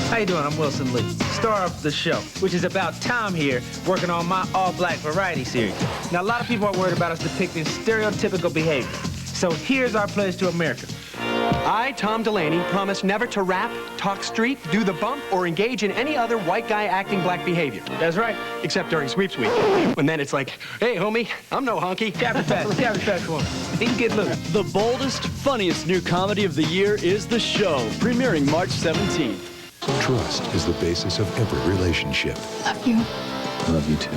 How you doing? I'm Wilson Lee, star of the show, which is about Tom here working on my all-black variety series. Now, a lot of people are worried about us depicting stereotypical behavior. So here's our pledge to America. I, Tom Delaney, promise never to rap, talk street, do the bump, or engage in any other white guy acting black behavior. That's right. Except during sweeps week. And then it's like, hey, homie, I'm no honky. Captain Fast woman. He can get loose. The boldest, funniest new comedy of the year is The Show, premiering March 17th. Trust is the basis of every relationship. Love you. Love you too.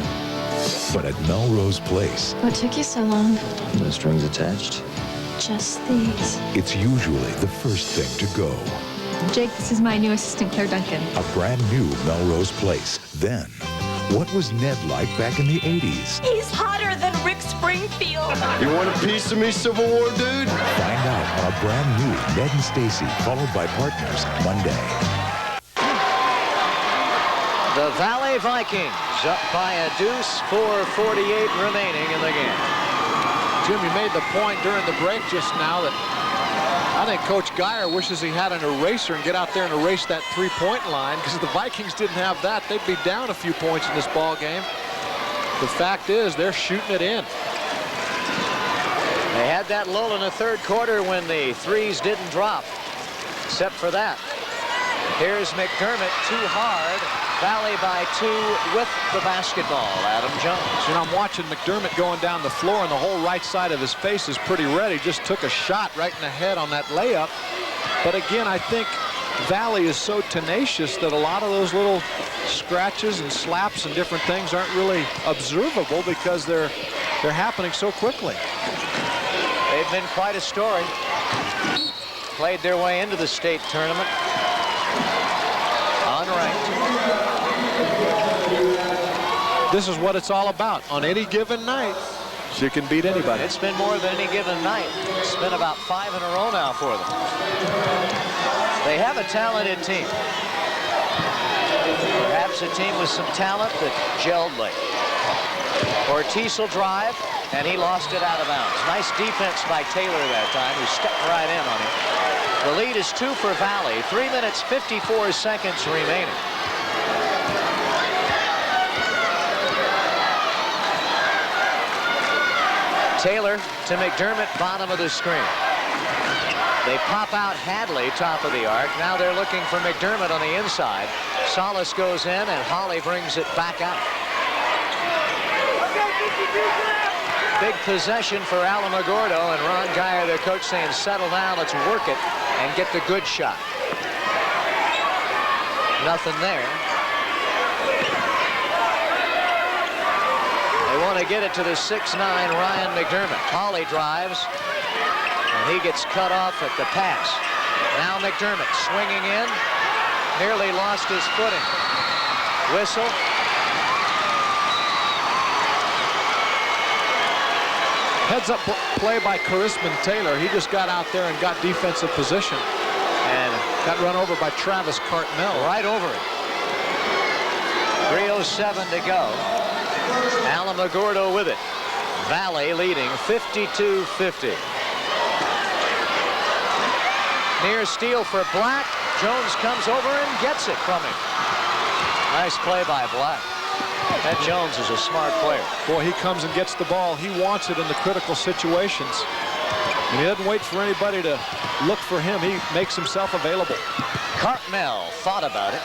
But at Melrose Place, What took you so long? No strings attached. Just these. it's usually the first thing to go. Jake, this is my new assistant, Claire Duncan. A brand new Melrose Place. Then, what was Ned like back in the 80s? He's hotter than Rick Springfield. You want a piece of me, Civil War dude? Find out on a brand new Ned and Stacy, followed by Partners, Monday. The Valley Vikings up by a deuce, 4:48 remaining in the game. Jim, you made the point during the break just now that I think Coach Geyer wishes he had an eraser and get out there and erase that three-point line, because if the Vikings didn't have that, they'd be down a few points in this ball game. The fact is, they're shooting it in. They had that lull in the third quarter when the threes didn't drop, except for that. Here's McDermott, too hard. Valley by 2 with the basketball. Adam Jones. And I'm watching McDermott going down the floor, and the whole right side of his face is pretty red. He just took a shot right in the head on that layup. But again, I think Valley is so tenacious that a lot of those little scratches and slaps and different things aren't really observable because they're happening so quickly. They've been quite a story. Played their way into the state tournament. Unranked. This is what it's all about. On any given night, you can beat anybody. It's been more than any given night. It's been about 5 in a row now for them. They have a talented team. Perhaps a team with some talent that gelled late. Ortiz will drive, and he lost it out of bounds. Nice defense by Taylor that time, who stepped right in on him. The lead is 2 for Valley. 3 minutes, 54 seconds remaining. Taylor to McDermott, bottom of the screen. They pop out Hadley, top of the arc. Now they're looking for McDermott on the inside. Solis goes in, and Holly brings it back out. Big possession for Alamogordo, and Ron Geyer, their coach, saying, settle down, let's work it, and get the good shot. Nothing there. They want to get it to the 6'9", Ryan McDermott. Holly drives, and he gets cut off at the pass. Now McDermott swinging in, nearly lost his footing. Whistle. Heads-up play by Charisman Taylor. He just got out there and got defensive position and got run over by Travis Cartmel. Right over it. 3:07 to go. Alamogordo with it. Valley leading 52-50. Near steal for Black. Jones comes over and gets it from him. Nice play by Black. That Jones is a smart player. Boy, he comes and gets the ball. He wants it in the critical situations. And he doesn't wait for anybody to look for him. He makes himself available. Cartmel thought about it.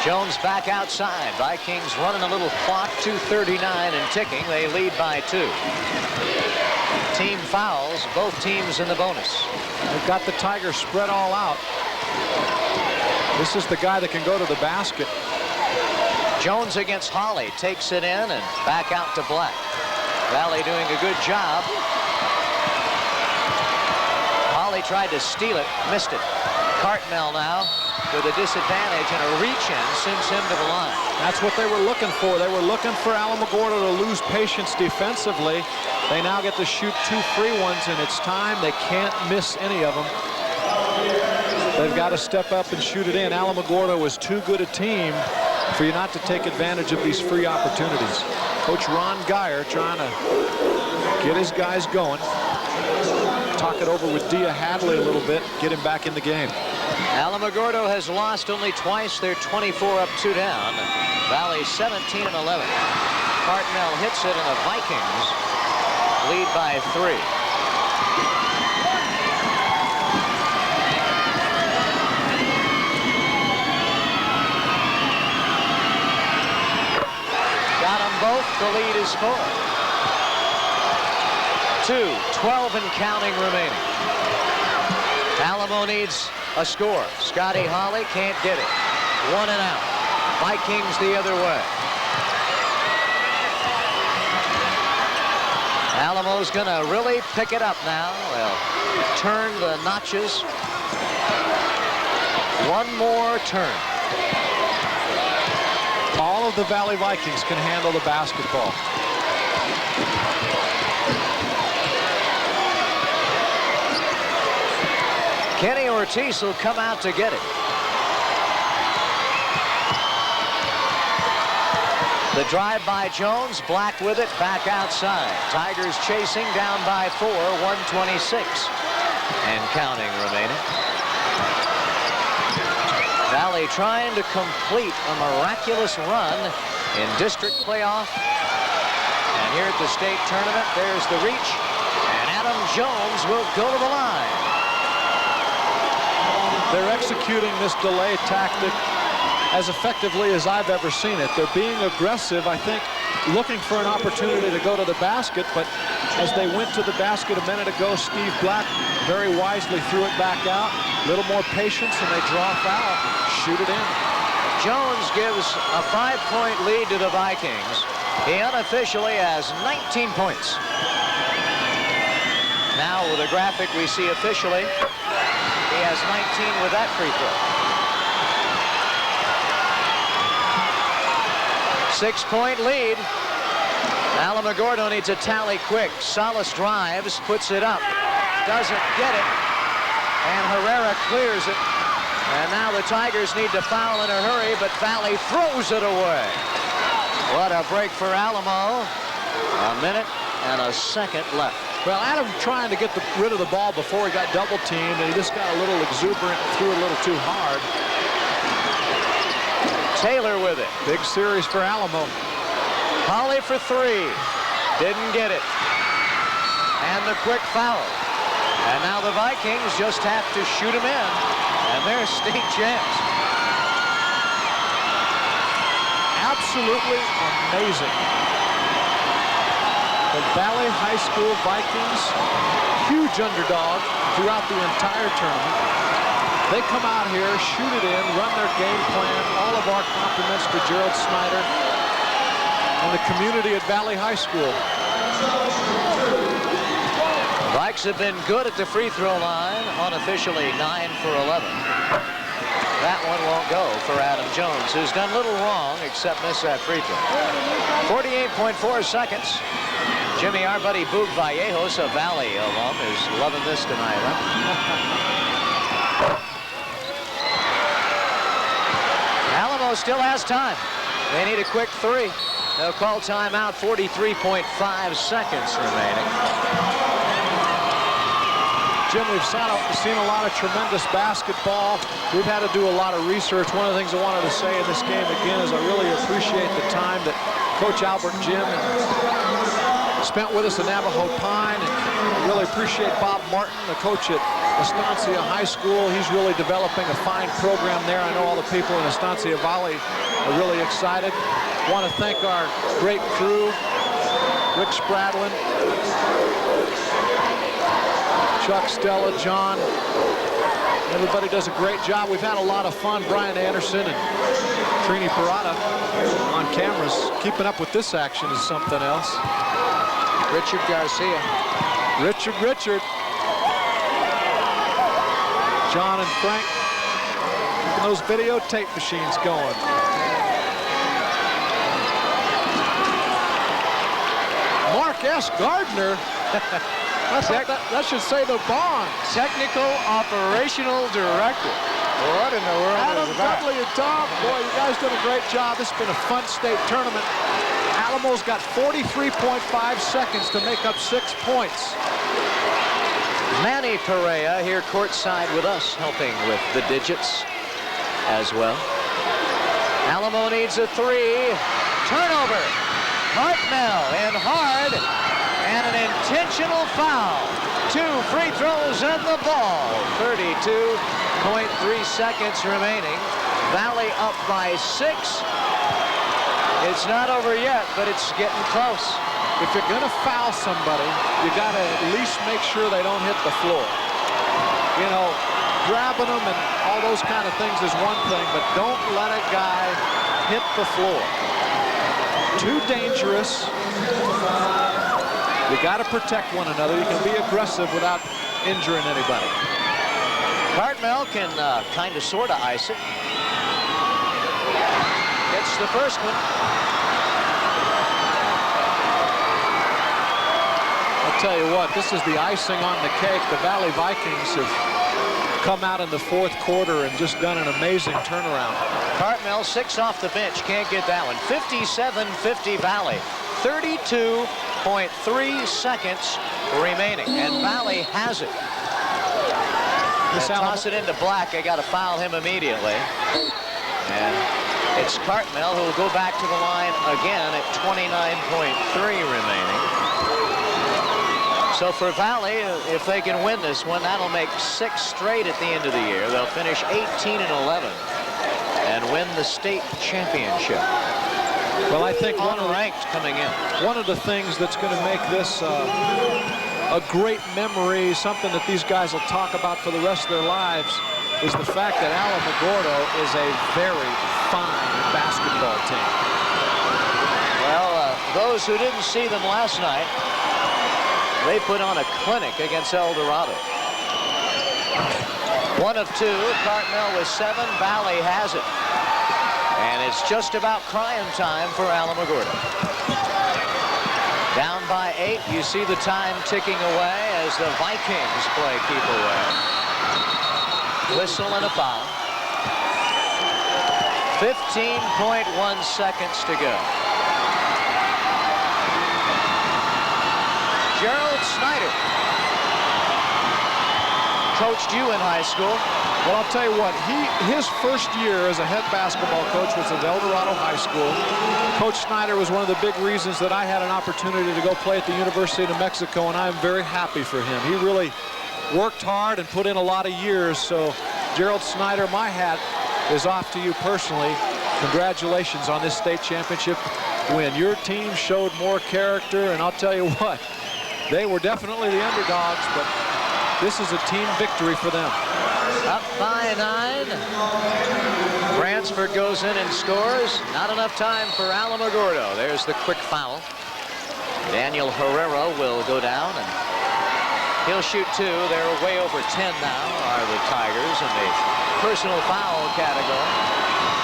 Jones back outside. Vikings running a little clock, 2:39 and ticking. They lead by 2. Team fouls, both teams in the bonus. They've got the Tigers spread all out. This is the guy that can go to the basket. Jones against Holly, takes it in and back out to Black. Valley doing a good job. Holly tried to steal it, missed it. Cartmel now with a disadvantage, and a reach-in sends him to the line. That's what they were looking for. They were looking for Alamogordo to lose patience defensively. They now get to shoot 2 free ones, and it's time. They can't miss any of them. They've got to step up and shoot it in. Alamogordo is too good a team for you not to take advantage of these free opportunities. Coach Ron Geyer trying to get his guys going. Talk it over with Dia Hadley a little bit, get him back in the game. Alamogordo has lost only twice. They're 24 up, 2 down. Valley 17 and 11. Hartnell hits it, and the Vikings lead by 3. Got them both. The lead is 4. 2:12 and counting remaining. Alamo needs a score. Scotty Holly can't get it. 1 and out. Vikings the other way. Alamo's going to really pick it up now. Well, turn the notches. One more turn. All of the Valley Vikings can handle the basketball. Kenny Ortiz will come out to get it. The drive by Jones, Black with it, back outside. Tigers chasing, down by 4, 1:26 and counting remaining. Valley trying to complete a miraculous run in district playoff. And here at the state tournament, there's the reach, and Adam Jones will go to the line. They're executing this delay tactic as effectively as I've ever seen it. They're being aggressive, I think, looking for an opportunity to go to the basket, but as they went to the basket a minute ago, Steve Black very wisely threw it back out. A little more patience, and they draw a foul. Shoot it in. Jones gives a 5-point lead to the Vikings. He unofficially has 19 points. Now with a graphic we see officially, he has 19 with that free throw. 6-point lead. Alamogordo needs a tally quick. Salas drives, puts it up, doesn't get it, and Herrera clears it. And now the Tigers need to foul in a hurry, but Valley throws it away. What a break for Alamo. A minute and a second left. Well, Adam trying to get rid of the ball before he got double teamed, and he just got a little exuberant and threw a little too hard. Taylor with it. Big series for Alamo. Holly for 3. Didn't get it. And the quick foul. And now the Vikings just have to shoot him in. And there's state champs. Absolutely amazing. The Valley High School Vikings, huge underdog throughout the entire tournament. They come out here, shoot it in, run their game plan. All of our compliments to Gerald Snyder and the community at Valley High School. Vikes have been good at the free throw line, unofficially 9 for 11. That one won't go for Adam Jones, who's done little wrong except miss that free throw. 48.4 seconds. Jimmy, our buddy Boog Vallejos, a Valley alum, is loving this tonight, huh? Alamo still has time. They need a quick 3. They'll call timeout. 43.5 seconds remaining. Jim, we've seen a lot of tremendous basketball. We've had to do a lot of research. One of the things I wanted to say in this game again is I really appreciate the time that Coach Albert Jim spent with us at Navajo Pine, and I really appreciate Bob Martin, the coach at Estancia High School. He's really developing a fine program there. I know all the people in Estancia Valley are really excited. I want to thank our great crew, Rick Spradlin, Chuck, Stella, John. Everybody does a great job. We've had a lot of fun. Brian Anderson and Trini Parada on cameras. Keeping up with this action is something else. Richard Garcia. Richard. John and Frank keeping those videotape machines going. Mark S. Gardner. That should say the bond. Technical Operational Director. What in the world Adam, is that? Dudley, and Tom, boy, you guys done a great job. This has been a fun state tournament. Alamo's got 43.5 seconds to make up 6 points. Manny Perea here courtside with us, helping with the digits as well. Alamo needs a three. Turnover. Hartnell in hard. And an intentional foul. 2 free throws and the ball. 32.3 seconds remaining. Valley up by 6. It's not over yet, but it's getting close. If you're going to foul somebody, you got to at least make sure they don't hit the floor. You know, grabbing them and all those kind of things is one thing, but don't let a guy hit the floor. Too dangerous. You got to protect one another. You can be aggressive without injuring anybody. Hartnell can kind of sort of ice it. Gets the first one. I'll tell you what, this is the icing on the cake. The Valley Vikings have come out in the fourth quarter and just done an amazing turnaround. Hartnell, 6 off the bench, can't get that one. 57-50 Valley. 32.3 seconds remaining, and Valley has it. Toss it into Black. They got to foul him immediately. And it's Cartmell who will go back to the line again at 29.3 remaining. So for Valley, if they can win this one, that'll make 6 straight at the end of the year. They'll finish 18-11 and win the state championship. Well, I think unranked coming in. One of the things that's going to make this a great memory, something that these guys will talk about for the rest of their lives, is the fact that Alamogordo is a very fine basketball team. Well, those who didn't see them last night, they put on a clinic against El Dorado. 1 of 2. Cartmell with 7. Valley has it. And it's just about crying time for Alamogordo. Down by 8. You see the time ticking away as the Vikings play keep away. Whistle and a foul. 15.1 seconds to go. Gerald Snyder coached you in high school. Well, I'll tell you what, his first year as a head basketball coach was at El Dorado High School. Coach Snyder was one of the big reasons that I had an opportunity to go play at the University of New Mexico, and I'm very happy for him. He really worked hard and put in a lot of years. So, Gerald Snyder, my hat is off to you personally. Congratulations on this state championship win. Your team showed more character, and I'll tell you what, they were definitely the underdogs, but this is a team victory for them. Up by 9. Bransford goes in and scores. Not enough time for Alamogordo. There's the quick foul. Daniel Herrera will go down, and he'll shoot 2. They're way over 10 now, are the Tigers in the personal foul category.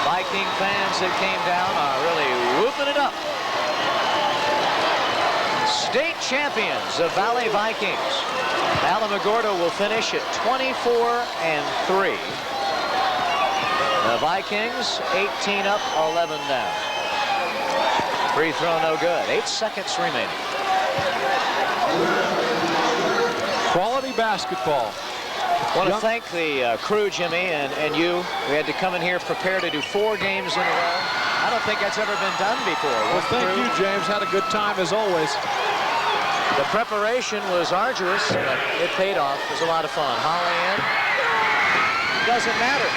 Viking fans that came down are really whooping it up. State champions, the Valley Vikings. Alamogordo will finish at 24-3. The Vikings 18 up, 11 down. Free throw no good. 8 seconds remaining. Quality basketball. I want to thank the crew, Jimmy, and you. We had to come in here prepared to do 4 games in a row. I don't think that's ever been done before. Well, thank you, James. Had a good time as always. The preparation was arduous, but it paid off. It was a lot of fun. Holly in. Doesn't matter.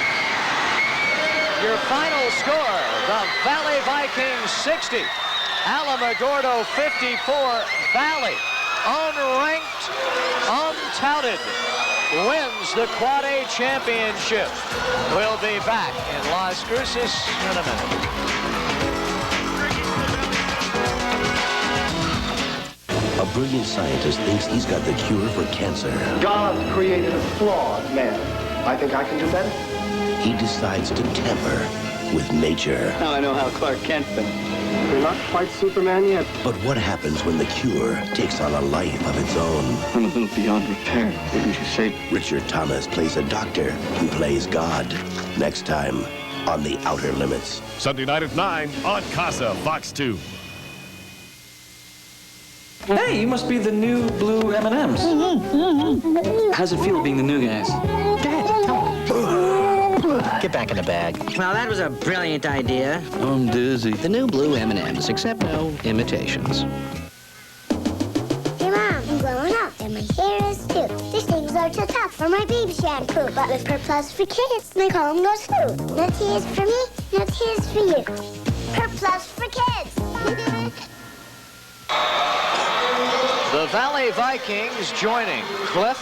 Your final score, the Valley Vikings 60. Alamogordo 54. Valley, unranked, untouted, wins the Quad A championship. We'll be back in Las Cruces in a minute. A brilliant scientist thinks he's got the cure for cancer. God created a flawed man. I think I can do better. He decides to tamper with nature. Now I know how Clark Kent felt. We're not quite Superman yet. But what happens when the cure takes on a life of its own? I'm a little beyond repair, wouldn't you say? Richard Thomas plays a doctor who plays God. Next time on The Outer Limits. Sunday night at 9 on Casa, Fox 2. Hey, you must be the new blue M&Ms. How's it feel being the new guys? Get back in the bag. Well, that was a brilliant idea. I'm dizzy. The new blue M&Ms, except no imitations. Hey, Mom, I'm growing up, and my hair is too. These things are too tough for my baby shampoo. But with Perplus for kids, they call them those food. No tears for me, no tears for you. Perplus for kids. The Valley Vikings joining Cliff,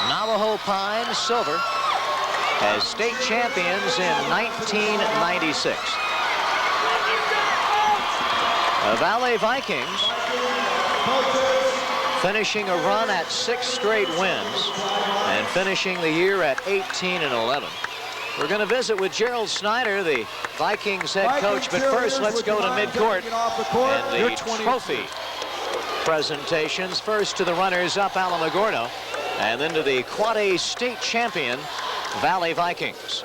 Navajo Pine, Silver as state champions in 1996. The Valley Vikings finishing a run at 6 straight wins and finishing the year at 18-11. We're going to visit with Gerald Snyder, the Vikings head coach, but first let's go to midcourt and the trophy presentations. First to the runners-up Alamogordo, and then to the Quad A state champion Valley Vikings.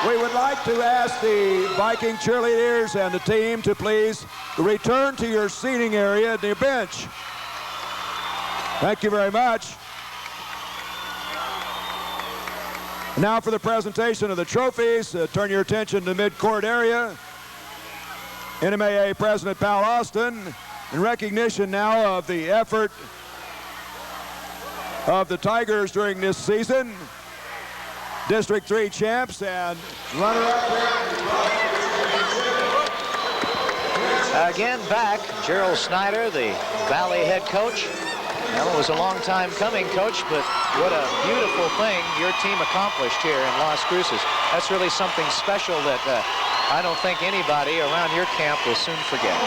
We would like to ask the Viking cheerleaders and the team to please return to your seating area at the bench. Thank you very much. Now for the presentation of the trophies, turn your attention to the midcourt area. NMAA President Pal Austin, in recognition now of the effort of the Tigers during this season, District 3 champs and runner-up. Again back, Gerald Snyder, the Valley head coach. Well, it was a long time coming, Coach, but what a beautiful thing your team accomplished here in Las Cruces. That's really something special that I don't think anybody around your camp will soon forget.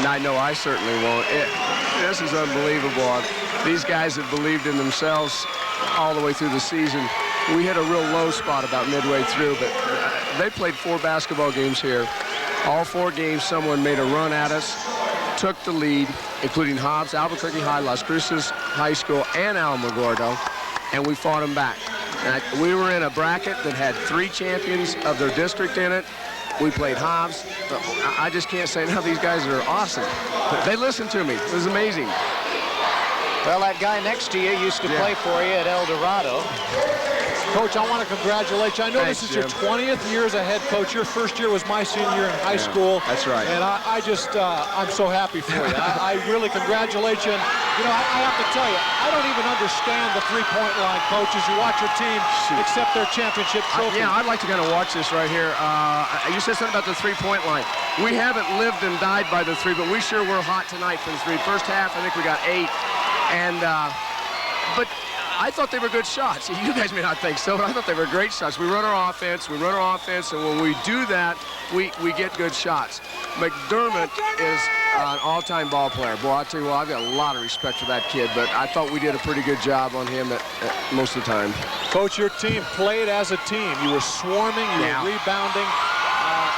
I know I certainly won't. This is unbelievable. These guys have believed in themselves all the way through the season. We hit a real low spot about midway through, but they played 4 basketball games here. All 4 games, someone made a run at us, took the lead, including Hobbs, Albuquerque High, Las Cruces High School, and Alamogordo, and we fought them back. We were in a bracket that had 3 champions of their district in it. We played Hobbs. I just can't say now, these guys are awesome. But they listened to me. It was amazing. Well, that guy next to you used to play for you at El Dorado. Coach, I want to congratulate you. I know this is your 20th year as a head coach. Your first year was my senior year in high school. That's right. And I'm so happy for you. I really congratulate you. And, you know, I have to tell you, I don't even understand the three-point line, Coach, as you watch your team accept their championship trophy. Yeah, I'd like to kind of watch this right here. You said something about the three-point line. We haven't lived and died by the 3, but we sure were hot tonight from the 3. First half, I think we got 8. And, but I thought they were good shots. You guys may not think so, but I thought they were great shots. We run our offense, and when we do that, we get good shots. McDermott is an all-time ball player. Boy, I tell you what, I've got a lot of respect for that kid, but I thought we did a pretty good job on him at most of the time. Coach, your team played as a team. You were swarming, you were rebounding.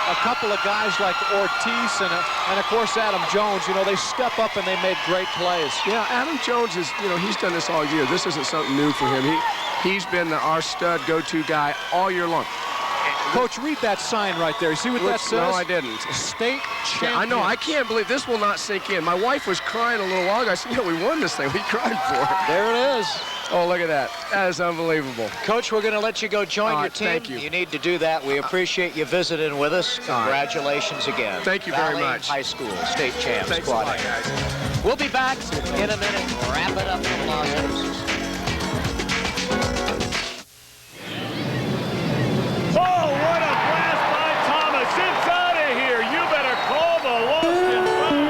A couple of guys like Ortiz and of course Adam Jones, you know, they step up and they made great plays. Yeah, Adam Jones is, you know, he's done this all year. This isn't something new for him. He's been our stud go-to guy all year long. Coach, read that sign right there. You see what that says? No, I didn't. State champion. Yeah, I know. I can't believe this will not sink in. My wife was crying a little while ago. I said, yeah, we won this thing. We cried for it. There it is. Oh, look at that. That is unbelievable. Coach, we're going to let you go join your team. Thank you. You need to do that. We appreciate you visiting with us. Congratulations again. Thank you very much. High School state champs. Thanks a lot, guys. We'll be back in a minute. Wrap it up from Las Cruces. Oh, what a blast by Thomas. It's out of here. You better call the Lost in front.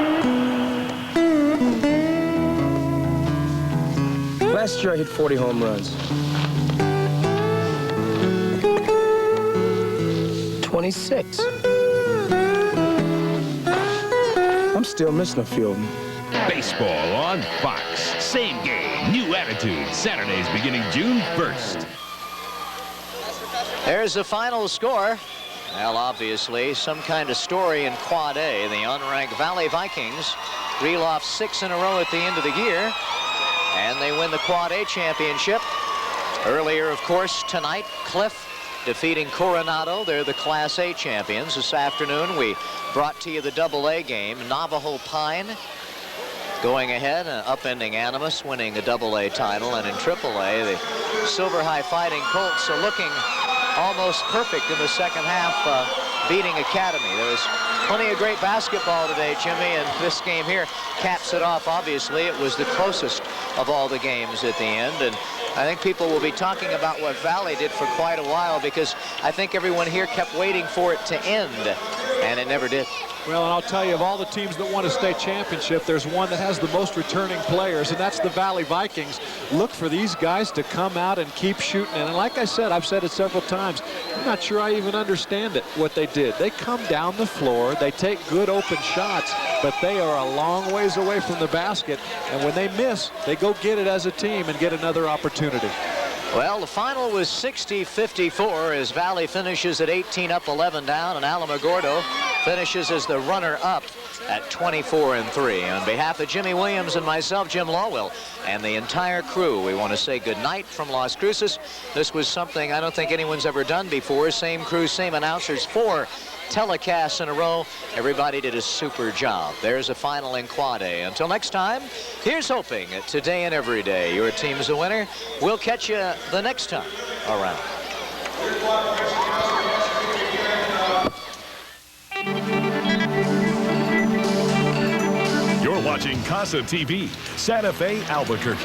Last year I hit 40 home runs. 26. I'm still missing a few of them. Baseball on Fox. Same game, new attitude. Saturdays beginning June 1st. There's the final score. Well, obviously, some kind of story in Quad A. The unranked Valley Vikings reel off 6 in a row at the end of the year, and they win the Quad A championship. Earlier, of course, tonight, Cliff defeating Coronado. They're the Class A champions. This afternoon, we brought to you the AA game. Navajo Pine going ahead, upending Animas, winning the AA title. And in AAA, the Silver High Fighting Colts are looking almost perfect in the second half, beating Academy. There was plenty of great basketball today, Jimmy, and this game here caps it off. Obviously, it was the closest of all the games at the end, and I think people will be talking about what Valley did for quite a while, because I think everyone here kept waiting for it to end, and it never did. Well, and I'll tell you, of all the teams that won a state championship, there's one that has the most returning players, and that's the Valley Vikings. Look for these guys to come out and keep shooting. And like I said, I've said it several times, I'm not sure I even understand it, what they did. They come down the floor, they take good open shots, but they are a long ways away from the basket. And when they miss, they go get it as a team and get another opportunity. Well, the final was 60-54 as Valley finishes at 18 up, 11 down, and Alamogordo finishes as the runner-up at 24-3. On behalf of Jimmy Williams and myself, Jim Lawwell, and the entire crew, we want to say good night from Las Cruces. This was something I don't think anyone's ever done before. Same crew, same announcers, 4 telecasts in a row. Everybody did a super job. There's a final in Quad A. Until next time, here's hoping that today and every day your team's a winner. We'll catch you the next time around. You're watching Casa TV, Santa Fe, Albuquerque.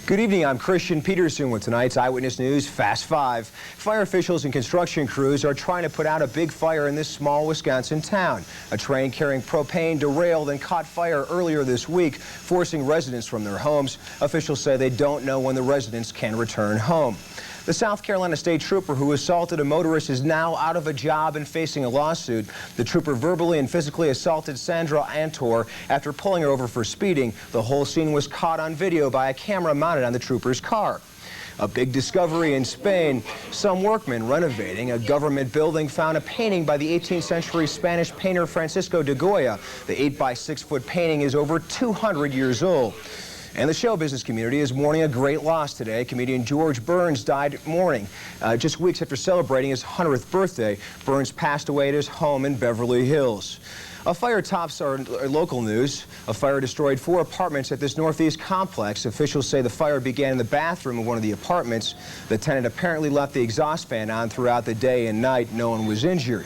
Good evening, I'm Christian Peterson with tonight's Eyewitness News Fast 5. Fire officials and construction crews are trying to put out a big fire in this small Wisconsin town. A train carrying propane derailed and caught fire earlier this week, forcing residents from their homes. Officials say they don't know when the residents can return home. The South Carolina State Trooper who assaulted a motorist is now out of a job and facing a lawsuit. The trooper verbally and physically assaulted Sandra Antor after pulling her over for speeding. The whole scene was caught on video by a camera mounted on the trooper's car. A big discovery in Spain. Some workmen renovating a government building found a painting by the 18th century Spanish painter Francisco de Goya. The 8-by-6-foot painting is over 200 years old. And the show business community is mourning a great loss today. Comedian George Burns died mourning. Just weeks after celebrating his 100th birthday, Burns passed away at his home in Beverly Hills. A fire tops our local news. A fire destroyed 4 apartments at this northeast complex. Officials say the fire began in the bathroom of one of the apartments. The tenant apparently left the exhaust fan on throughout the day and night. No one was injured.